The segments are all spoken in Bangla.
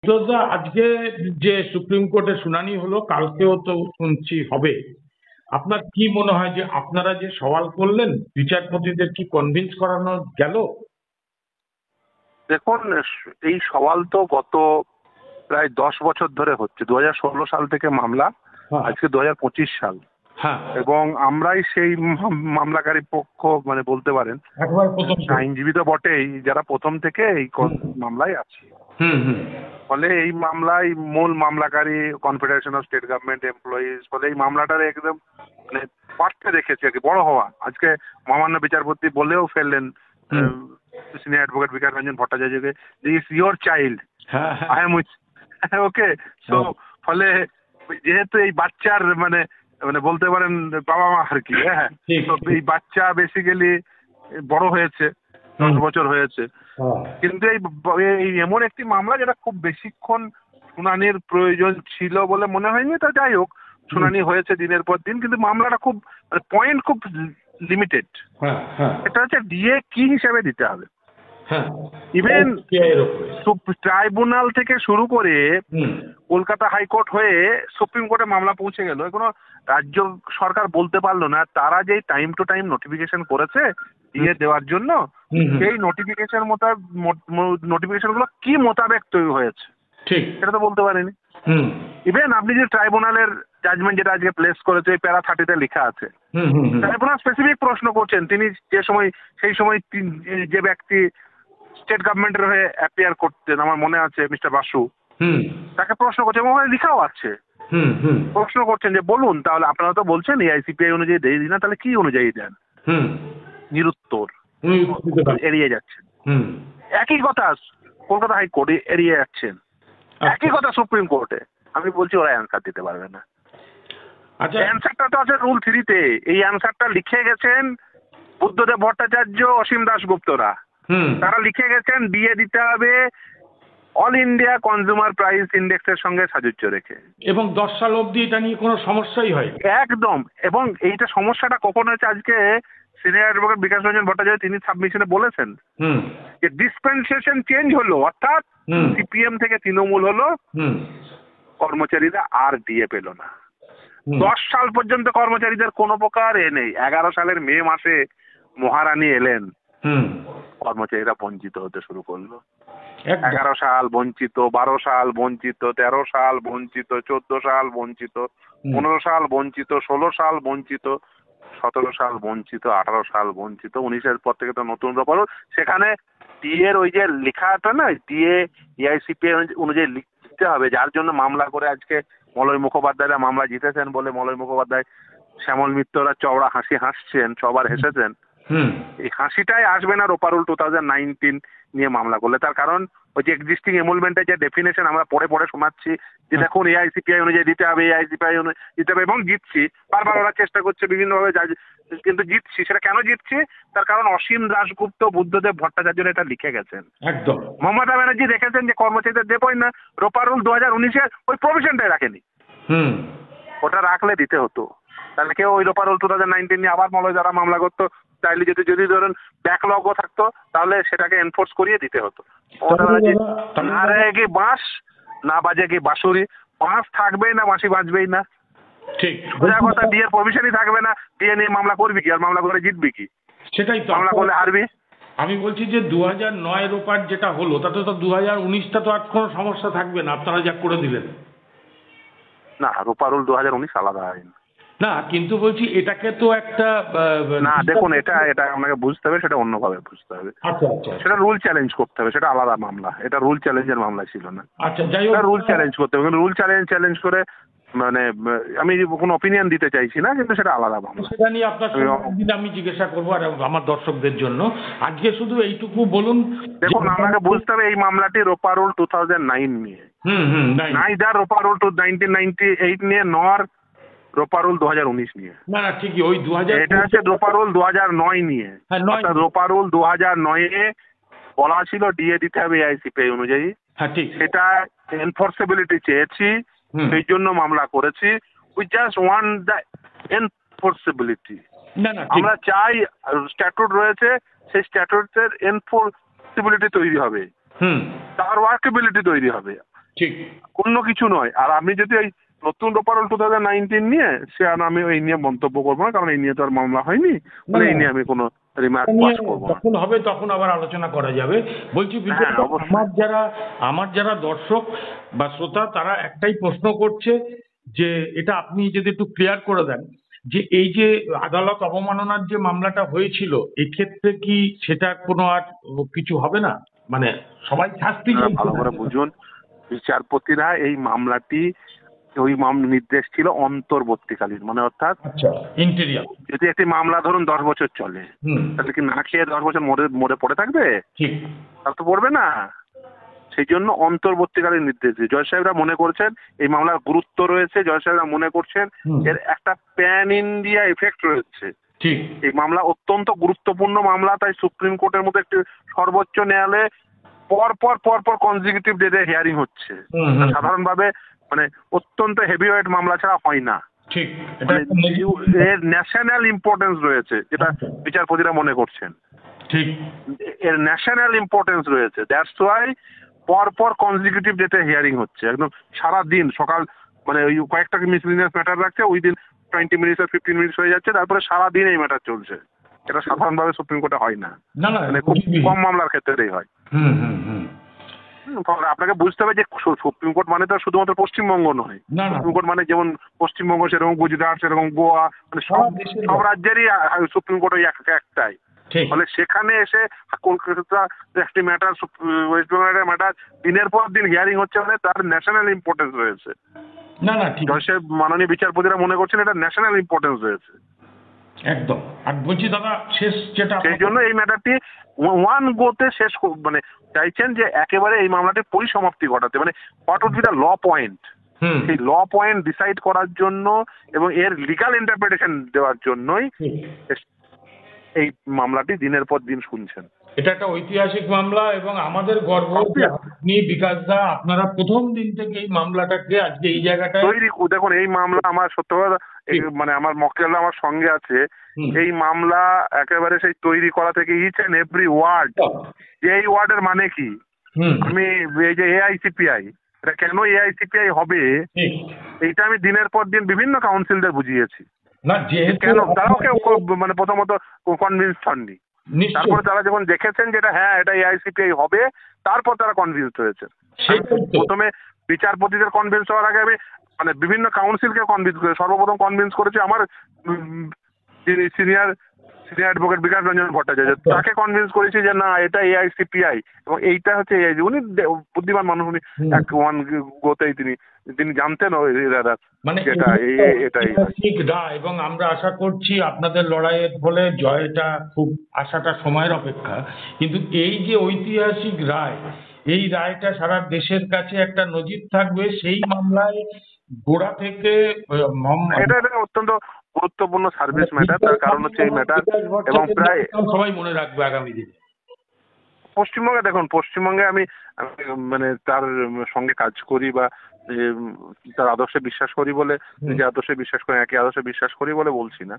দাদা, আজকে যে সুপ্রিম কোর্টে শুনানি হলো, কালকেও তো শুনছি হবে। আপনার কি মনে হয় যে আপনারা যে সওয়াল করলেন, বিচারপতিদের কি কনভিন্স করানো গেল? দেখুন, এই সওয়াল তো গত প্রায় 10 বছর ধরে হচ্ছে। 2016 সাল থেকে মামলা, হ্যাঁ, আজকে 2025 সাল, হ্যাঁ, এবং আমরাই সেই মামলাকারী পক্ষ, মানে বলতে পারেন একবার প্রথম থেকে। আইনজীবী তো বটেই, যারা প্রথম থেকে এই হুম, মামলায় আছি। হুম, হুম, ফলে এই মামলায় মূল মামলাকারী Confederation of State Government Employees, ফলে এই মামলাটার একদম মানে পাঠতে দেখেছি আর কি, বড় হওয়া। আজকে মহামান্য বিচারপতি বলেও ফেললেন hmm, senior advocate Bikash Ranjan ভট্টাচার্যকে, ইজ ইয়োর চাইল্ড, হ্যাঁ, হ্যাঁ, I am with. Okay, so হ্যাঁ, ফলে যেহেতু এই বাচ্চার মানে মানে বলতে পারেন বাবা মা আর কি, হ্যাঁ, ঠিক, তো ঠিক, এই বাচ্চা বেসিক্যালি বড় হয়েছে, হুম, 10 বছর হয়েছে। হ্যাঁ, কিন্তু এই এমন একটি মামলা যেটা খুব বেশিক্ষণ শুনানির প্রয়োজন ছিল বলে মনে হয়নি। তা যাই হোক, হুম, শুনানি হয়েছে দিনের পর দিন, কিন্তু মামলাটা খুব পয়েন্ট খুব লিমিটেড। হ্যাঁ, হ্যাঁ, এটা হচ্ছে ডিএ কি হিসেবে দিতে হবে। হ্যাঁ, ইভেন SBI এর উপরে। ট্রাইব্যুনাল থেকে শুরু করে হুম, কলকাতা হাইকোর্ট হয়ে সুপ্রিম কোর্টে মামলা পৌঁছে গেল, কোনো রাজ্য সরকার বলতে পারলো না তারা যেই টাইম টু টাইম নোটিফিকেশন করেছে ডিএ দেওয়ার জন্য, হুম, হুম, সেই নোটিফিকেশন গুলো কি মোতাবেক তৈরি হয়েছে, ঠিক, সেটা তো বলতে পারেনি। হুম, ইভেন আপনি যে ট্রাইব্যুনালের জাজমেন্ট যেটা আজকে প্লেস করেছে, প্যারা 30-তে লেখা আছে, হুম, হুম, হুম, ট্রাইব্যুনাল স্পেসিফিক প্রশ্ন করছেন, তিনি যে সময় সেই সময় যে ব্যক্তি স্টেট গভর্নমেন্টের হয়ে অ্যাপিয়ার করতেন, আমার মনে আছে মিস্টার বাসু, হুম, তাকে প্রশ্ন করছে এবং ওখানে লেখাও আছে। হুম, হুম, প্রশ্ন করছেন যে বলুন তাহলে, আপনারা তো বলছেন এআইসিপিআই অনুযায়ী দিয়ে দিন না, তাহলে কি অনুযায়ী দেন? হুম, নিরুত্তর, হুম, বুঝতে পারছি। এড়িয়ে যাচ্ছেন। হুম, একই কথা কলকাতা হাইকোর্টে এড়িয়ে যাচ্ছেন, আচ্ছা, একই কথা সুপ্রিম কোর্টে। আমি বলছি ওরা অ্যান্সার দিতে পারবে না। আচ্ছা, অ্যান্সারটা তো আছে রুল 3-তে। এই অ্যান্সারটা লিখে গেছেন বুদ্ধদেব ভট্টাচার্য, অসীম দাশগুপ্তরা। হুম, তারা লিখে গেছেন ডিএ দিতে হবে অল ইন্ডিয়া কনজিউমার প্রাইস ইন্ডেক্সের সঙ্গে সাযুজ্য রেখে। এবং 10 সাল অবধি এটা নিয়ে কোনো সমস্যাই হয়। একদম। এবং এইটা সমস্যাটা কখন হয়েছে, আজকে সিনিয়র অ্যাডভোকেট বিকাশ রঞ্জন ভট্টাচার্য তিনি সাবমিশনে বলেছেন হুম, যে ডিসপেন্সেশন চেঞ্জ হলো, অর্থাৎ হুম, সিপিএম থেকে তৃণমূল হলো, হুম, কর্মচারীরা আর ডিএ পেল না। হুম, 10 সাল পর্যন্ত কর্মচারীদের কোনো প্রকার নেই। 11 সালের মে মাসে মহারানী এলেন, হুম, কর্মচারীরা বঞ্চিত হতে শুরু করলো। একদম, 11 সাল বঞ্চিত, 12 সাল বঞ্চিত, 13 সাল বঞ্চিত, 14 সাল বঞ্চিত, হুম, 15 সাল বঞ্চিত, 16 সাল বঞ্চিত, 17 সাল বঞ্চিত, 18 সাল বঞ্চিত, 19-এর পর থেকে তো নতুন ব্যাপার। সেখানে ডিএ এর ওই যে লেখাটা না, ডিএ এআইসিপি অনুযায়ী লিখতে হবে, যার জন্য মামলা করে আজকে মলয় মুখোপাধ্যায়রা মামলা জিতেছেন বলে মলয় মুখোপাধ্যায়, শ্যামল মিত্ররা চওড়া হাসি হাসছেন, সবার হেসেছেন। হুম, এই হাসিটাই আসবে না রোপারুল 2019 নিয়ে মামলা করলে। তার কারণ ওই যে এক্সিস্টিং এমুলমেন্টের যে ডেফিনেশন আমরা পড়ে পড়ে শোনাচ্ছি যে দেখুন এআইসিপিআই অনুযায়ী দিতে হবে, এআইসিপিআই অনুযায়ী দিতে হবে, এবং জিতছি। বারবার ওরা চেষ্টা করছে বিভিন্নভাবে, কিন্তু জিতছি। সেটা কেন জিতছি? তার কারণ অসীম দাশগুপ্ত, বুদ্ধদেব ভট্টাচার্য এটা লিখে গেছেন। একদম, মমতা ব্যানার্জি দেখেছেন যে কর্মচারীদের দেবই না, রোপারুল 2019-এর ওই প্রভিশনটাই রাখেনি। হুম, ওটা রাখলে দিতে হতো। তাহলে কেউ ওই রোপারোল 2019 নিয়ে আবার মলয় যারা মামলা করতো, চাইলে যদি যদি ধরেন ব্যাকলগও থাকতো, তাহলে সেটাকে এনফোর্স করিয়ে দিতে হতো। মমতা তাহলে ব্যানার্জি দাদা, তাহলে না দাদা, রেগে কি বাঁশ, না বাজে কি বাঁশুরি। বাঁশ থাকবেই না, বাঁশি বাজবেই না। ঠিক সোজা বলছি কথা, দাদা, ডিএর প্রভিশনই থাকবে না। ডিএ নিয়ে মামলা করবি কি, আর মামলা করে জিতবি কি? সেটাই তো মামলা করলে হারবি। আমি বলছি যে 2009 রোপার যেটা হলো, তাতে তো 2019টা তো আর কোনো সমস্যা থাকবে না, আপনারা যা করে দিলেন। না, রোপারোল 2019 আলাদা আইন। না, কিন্তু বলছি এটাকে তো একটা না দেখুন, এটা এটা আপনাকে বুঝতে হবে, সেটা অন্যভাবে বুঝতে হবে। আচ্ছা, আচ্ছা, সেটা রুল চ্যালেঞ্জ করতে হবে, সেটা আলাদা মামলা। এটা রুল চ্যালেঞ্জের মামলা ছিল না। আচ্ছা, যাই হোক, রুল চ্যালেঞ্জ করতে হবে, রুল চ্যালেঞ্জ করে মানে আমি কোনো অপিনিয়ন দিতে চাইছি না, কিন্তু সেটা আলাদা মামলা। সেটা নিয়ে আপনার আমি সঙ্গে একদিন আমি জিজ্ঞাসা করবো আর আমার দর্শকদের জন্য। আজকে শুধু এইটুকু বলুন দেখুন, আপনাকে বুঝতে হবে এই মামলাটি রোপারোল 2009 নিয়ে, হুম, হুম, নাই, নাইদার রোপারোল 1998 নিয়ে, নর রোপারোল 2019 নিয়ে। না, না, ঠিকই ওই 2000, এটা হচ্ছে রোপারোল 2009 নিয়ে। হ্যাঁ, 9, অর্থাৎ রোপারোল 2009-এ বলা ছিল ডিএ দিতে হবে এআইসিপিআই অনুযায়ী। হ্যাঁ, ঠিক, সেটা এনফোর্সেবিলিটি চেয়েছি, হুম, সেই জন্য মামলা করেছি। We just want the enforceability. না, না, ঠিক, আমরা চাই স্ট্যাটুট রয়েছে, সেই স্ট্যাটুটের এনফোর্সেবিলিটি তৈরি হবে, হুম, তার ওয়ার্কেবিলিটি তৈরি হবে। ঠিক। অন্য কিছু নয়। আর আমি যদি ওই নতুন ওভারঅল 2019 নিয়ে সে আর আমি এই নিয়ে মন্তব্য করবো না, কারণ এই নিয়ে তো আর মামলা হয়নি, মানে এই নিয়ে আমি কোনো রিমার্ক পাস করবো না। যখন হবে তখন আবার আলোচনা করা যাবে। বলছি হ্যাঁ, বিপ্লব, অবশ্যই। আমার যারা দর্শক বা শ্রোতা তারা একটাই প্রশ্ন করছে যে এটা আপনি যদি একটু ক্লিয়ার করে দেন যে এই যে আদালত অবমাননার যে মামলাটা হয়েছিল এক্ষেত্রে কি সেটা কোনো আর কিছু হবে না, মানে সবাই শাস্তি আপনারা চাইছে ভালো না? করে বুঝুন, বিচারপতিরা এই মামলাটি ওই নির্দেশ ছিল অন্তর্বর্তীকালীন, মানে অর্থাৎ আচ্ছা, ইন্টেরিয়াম। যদি একটি মামলা ধরুন 10 বছর চলে, হুম। তাহলে কি না খেয়ে 10 বছর মরে মরে পড়ে থাকবে? ঠিক। তা তো পড়বে না। সেই জন্য অন্তর্বর্তীকালীন নির্দেশ দিয়ে জজ সাহেবরা মনে করছেন এই মামলার গুরুত্ব রয়েছে, জজ সাহেবরা মনে করছেন হুম। এর একটা প্যান ইন্ডিয়া এফেক্ট রয়েছে। ঠিক। এই মামলা অত্যন্ত গুরুত্বপূর্ণ মামলা, তাই সুপ্রিম কোর্টের মতো একটি সর্বোচ্চ ন্যায়ালয়ে পর পর কনজিকিউটিভ ডেটে হিয়ারিং হচ্ছে। হুম, হুম। সাধারণভাবে মানে অত্যন্ত হেভিওয়েট মামলা ছাড়া হয় না। ঠিক। এটা মানে একটা negative- এর ন্যাশনাল ইম্পর্টেন্স রয়েছে, যেটা বিচারপতিরা মনে করছেন। ঠিক। এর ন্যাশনাল ইম্পর্টেন্স রয়েছে, দ্যাটস ওয়াই পর কনজিকিউটিভ ডেটে হিয়ারিং হচ্ছে। একদম সারা দিন সকাল মানে ওই কয়েকটা মিসলিনিয়াস ম্যাটার রাখছে, ওই দিন 20 মিনিটস আর 15 মিনিটস হয়ে যাচ্ছে, তারপরে সারা দিন এই ম্যাটার চলছে। এটা সাধারণভাবে সুপ্রিম কোর্টে হয় না, না না, মানে খুব কম মামলার ক্ষেত্রেই হয়। হুম হুম হুম। ফলে আপনাকে বুঝতে হবে যে সুপ্রিম কোর্ট মানে তো শুধুমাত্র পশ্চিমবঙ্গ নয়। না না, সুপ্রিম কোর্ট মানে যেমন পশ্চিমবঙ্গ, সেরকম গুজরাট, সেরকম গোয়া, মানে সারা দেশের সব রাজ্যেরই সুপ্রিম কোর্ট ওই একটাই। ঠিক। ফলে সেখানে এসে কলকাতা একটি ম্যাটার, ওয়েস্ট বেঙ্গলের ম্যাটার দিনের পর দিন হিয়ারিং হচ্ছে, মানে তার ন্যাশনাল ইম্পর্টেন্স রয়েছে। না না, ঠিক। জজ সাহেব মাননীয় বিচারপতিরা মনে করছেন এটা ন্যাশনাল ইম্পর্টেন্স রয়েছে। একদম। আর বলছি দাদা, শেষ যেটা সেই জন্য এই ম্যাটারটি ওয়ান গোতে শেষ মানে চাইছেন যে একেবারে এই মামলাটির পরিসমাপ্তি ঘটাতে, মানে what would be the law point, hmm. সেই ল পয়েন্ট ডিসাইড করার জন্য এবং এর লিগাল ইন্টারপ্রিটেশন দেওয়ার জন্যই ঠিক। এই মামলাটি দিনের পর দিন শুনছেন। এটা একটা ঐতিহাসিক মামলা এবং আমাদের গর্ব যে আপনি বিকাশ দা আপনারা প্রথম দিন থেকে এই মামলাটাকে আজকে এই জায়গাটায় তৈরি দেখুন, এই মামলা আমার সত্য কথা, মানে আমার মক্কেলরা আমার সঙ্গে আছে। এই মামলা একেবারে সেই তৈরি করা থেকে ইচ এন্ড এভরি ওয়ার্ড, যে এই ওয়ার্ডের মানে কি, আমি এই যে এআইসিপিআই, এটা কেন এআইসিপিআই হবে, এইটা আমি দিনের পর দিন বিভিন্ন কাউন্সিলদের বুঝিয়েছি। না যেহেতু কেন তারাও কেউ মানে প্রথমত কনভিন্স হননি, তারপরে তারা যখন দেখেছেন যেটা হ্যাঁ এটা এআইসিপিআই হবে, তারপর তারা কনভিন্স হয়েছে। প্রথমে বিচারপতিদের কনভিন্স হওয়ার আগে আমি মানে বিভিন্ন কাউন্সিলকে কনভিন্স করে সর্বপ্রথম কনভিন্স করেছি আমার যিনি সিনিয়র অ্যাডভোকেট বিকাশ রঞ্জন ভট্টাচার্য, তাকে কনভিন্স করেছি যে না এটা এআইসিপিআই এবং এইটা হচ্ছে এআইসি। উনি বুদ্ধিমান মানুষ, উনি এক ওয়ান গোতেই তিনি জানতেন মানে এটাই রায়। এবং আমরা আশা করছি আপনাদের লড়াইয়ের ফলে জয়টা খুব আশাটা সময়ের অপেক্ষা, কিন্তু এই যে ঐতিহাসিক রায়, এই রায়টা সারা দেশের কাছে একটা নজির থাকবে। সেই মামলায় গোড়া থেকে এটা অত্যন্ত গুরুত্বপূর্ণ সার্ভিস ম্যাটার, তার কারণ হচ্ছে এই ম্যাটার এবং প্রায় সবাই মনে রাখবে আগামী দিনে। পশ্চিমবঙ্গে দেখুন, পশ্চিমবঙ্গে আমি মানে তার সঙ্গে কাজ করি বা তার আদর্শে বিশ্বাস করি বলে, যে আদর্শে বিশ্বাস করি, একই আদর্শে বিশ্বাস করি বলে বলছি না,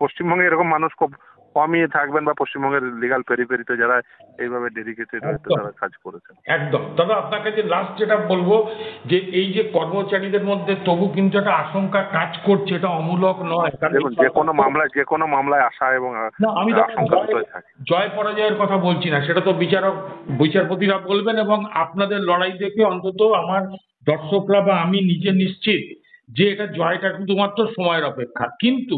পশ্চিমবঙ্গে এরকম মানুষ খুব কমই থাকবেন বা পশ্চিমবঙ্গের লিগাল পেরিফেরিতে যারা এইভাবে ডেডিকেটেড হয়েছে তারা কাজ করেছেন। একদম। তবে আপনার কাছে লাস্ট যেটা বলবো যে এই যে কর্মচারীদের মধ্যে তবু কিন্তু একটা আশঙ্কা কাজ করছে, এটা অমূলক নয়। দেখুন, যে কোনো মামলায় আশা এবং আমি আশঙ্কা দুটোই থাকে। জয় পরাজয়ের কথা বলছি না, সেটা তো বিচারপতিরা বলবেন। এবং আপনাদের লড়াই দেখে অন্তত আমার দর্শকরা বা আমি নিজে নিশ্চিত যে এটা জয়টা শুধুমাত্র সময়ের অপেক্ষা। কিন্তু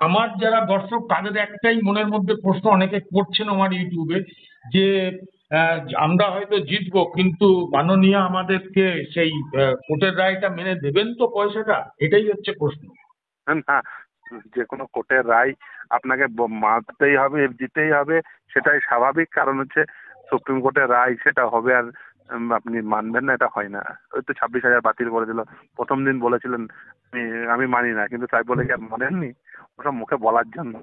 আমার যারা দর্শক তাদের একটাই মনের মধ্যে প্রশ্ন অনেকে করছেন আমার ইউটিউবে যে আমরা হয়তো জিতবো, কিন্তু মাননীয় আমাদেরকে সেই কোর্টের রায়টা মেনে দেবেন তো পয়সাটা, এটাই হচ্ছে প্রশ্ন। না, যে কোনো কোর্টের রায় আপনাকে মানতেই হবে, দিতেই হবে, সেটাই স্বাভাবিক। কারণ হচ্ছে সুপ্রিম কোর্টের রায়, সেটা হবে আর আপনি মানবেন না, এটা হয় না। ওই তো 26,000 বাতিল করে দিল, প্রথম দিন বলেছিলেন আমি মানি না, কিন্তু তাই বলে কি আর মানেননি? ওসব মুখে বলার জন্য,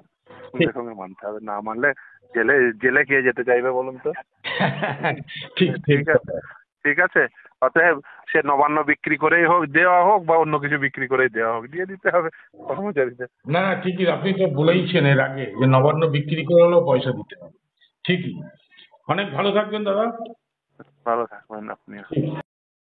সঙ্গে সঙ্গে মানতে হবে। না মানলে জেলে কে যেতে চাইবে বলুন তো? ঠিক আছে। অতএব সে নবান্ন বিক্রি করেই হোক দেওয়া হোক বা অন্য কিছু বিক্রি করেই দেওয়া হোক, দিয়ে দিতে হবে কর্মচারীদের। না না, ঠিকই, আপনি তো বলেইছেন এর আগে যে নবান্ন বিক্রি করে হলেও পয়সা দিতে হবে। ঠিকই। অনেক ভালো থাকবেন দাদা। ভালো থাকবেন আপনি।